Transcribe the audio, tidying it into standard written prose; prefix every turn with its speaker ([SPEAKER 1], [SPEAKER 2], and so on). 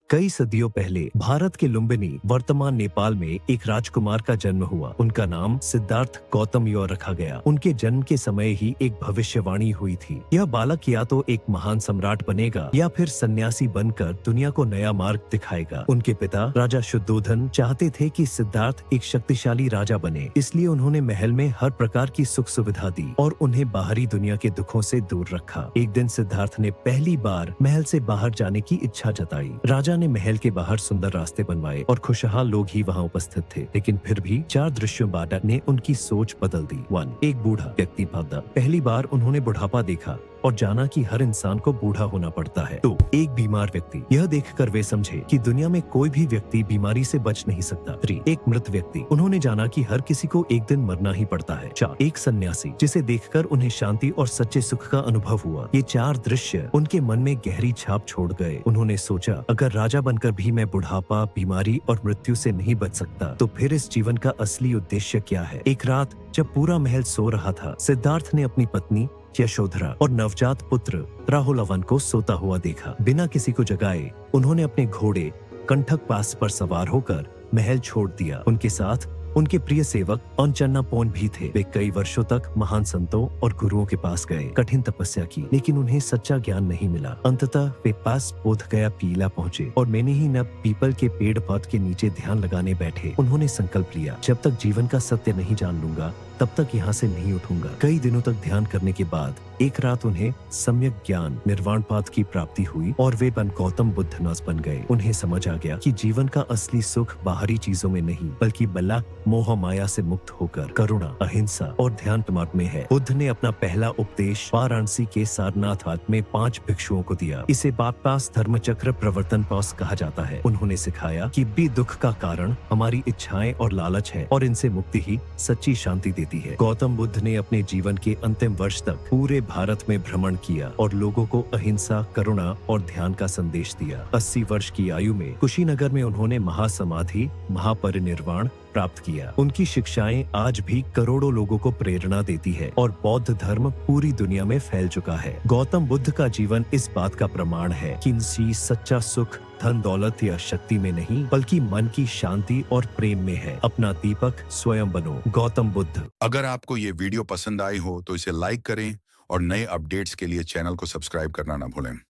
[SPEAKER 1] कई सदियों पहले भारत के लुम्बिनी वर्तमान नेपाल में एक राजकुमार का जन्म हुआ। उनका नाम सिद्धार्थ गौतम युवा रखा गया। उनके जन्म के समय ही एक भविष्यवाणी हुई थी। यह बालक या तो एक महान सम्राट बनेगा या फिर सन्यासी बनकर दुनिया को नया मार्ग दिखाएगा। उनके पिता राजा शुद्धोधन चाहते थे कि सिद्धार्थ एक शक्तिशाली राजा बने, इसलिए उन्होंने महल में हर प्रकार की सुख सुविधा दी और उन्हें बाहरी दुनिया के दुखों से दूर रखा। एक दिन सिद्धार्थ ने पहली बार महल से बाहर जाने की इच्छा जताई। राजा ने महल के बाहर सुंदर रास्ते बनवाए और खुशहाल लोग ही वहाँ उपस्थित थे, लेकिन फिर भी चार दृश्यों बाद ने उनकी सोच बदल दी। 1. एक बूढ़ा व्यक्ति भागा। पहली बार उन्होंने बुढ़ापा देखा और जाना कि हर इंसान को बूढ़ा होना पड़ता है। 2. एक बीमार व्यक्ति। यह देखकर वे समझे कि दुनिया में कोई भी व्यक्ति बीमारी से बच नहीं सकता। 3. एक मृत व्यक्ति। उन्होंने जाना कि हर किसी को एक दिन मरना ही पड़ता है। 4. एक सन्यासी, जिसे देखकर उन्हें शांति और सच्चे सुख का अनुभव हुआ। ये चार दृश्य उनके मन में गहरी छाप छोड़ गए। उन्होंने सोचा, अगर राजा बनकर भी मैं बुढ़ापा, बीमारी और मृत्यु से नहीं बच सकता, तो फिर इस जीवन का असली उद्देश्य क्या है। एक रात जब पूरा महल सो रहा था, सिद्धार्थ ने अपनी पत्नी यशोधरा और नवजात पुत्र राहुलवन को सोता हुआ देखा। बिना किसी को जगाए उन्होंने अपने घोड़े कंठक पास पर सवार होकर महल छोड़ दिया। उनके साथ उनके प्रिय सेवक औंचन्नापोन भी थे। वे कई वर्षों तक महान संतों और गुरुओं के पास गए, कठिन तपस्या की, लेकिन उन्हें सच्चा ज्ञान नहीं मिला। अंततः वे पास बोध गया पीला पहुँचे और मैंने ही न पीपल के पेड़ पौध के नीचे ध्यान लगाने बैठे। उन्होंने संकल्प लिया, जब तक जीवन का सत्य नहीं जान लूंगा तब तक यहाँ से नहीं उठूंगा। कई दिनों तक ध्यान करने के बाद एक रात उन्हें सम्यक ज्ञान निर्वाण पाद की प्राप्ति हुई और वे गौतम बुद्ध नस बन गए। उन्हें समझ आ गया कि जीवन का असली सुख बाहरी चीजों में नहीं, बल्कि बला मोह माया से मुक्त होकर करुणा, अहिंसा और ध्यान मार्ग में है। बुद्ध ने अपना पहला उपदेश वाराणसी के सारनाथ घाट में 5 भिक्षुओं को दिया। इसे बागपास धर्मचक्र प्रवर्तन पास कहा जाता है। उन्होंने सिखाया कि भी दुख का कारण हमारी इच्छाएं और लालच है और इनसे मुक्ति ही सच्ची शांति देती है। गौतम बुद्ध ने अपने जीवन के अंतिम वर्ष तक पूरे भारत में भ्रमण किया और लोगों को अहिंसा, करुणा और ध्यान का संदेश दिया। 80 वर्ष की आयु में कुशीनगर में उन्होंने महासमाधि, महापरिनिर्वाण प्राप्त किया। उनकी शिक्षाएं आज भी करोड़ों लोगों को प्रेरणा देती है और बौद्ध धर्म पूरी दुनिया में फैल चुका है। गौतम बुद्ध का जीवन इस बात का प्रमाण है कि किसी सच्चा सुख धन दौलत या शक्ति में नहीं, बल्कि मन की शांति और प्रेम में है। अपना दीपक स्वयं बनो। गौतम बुद्ध।
[SPEAKER 2] अगर आपको ये वीडियो पसंद आई हो तो इसे लाइक करें और नए अपडेट्स के लिए चैनल को सब्सक्राइब करना ना भूलें।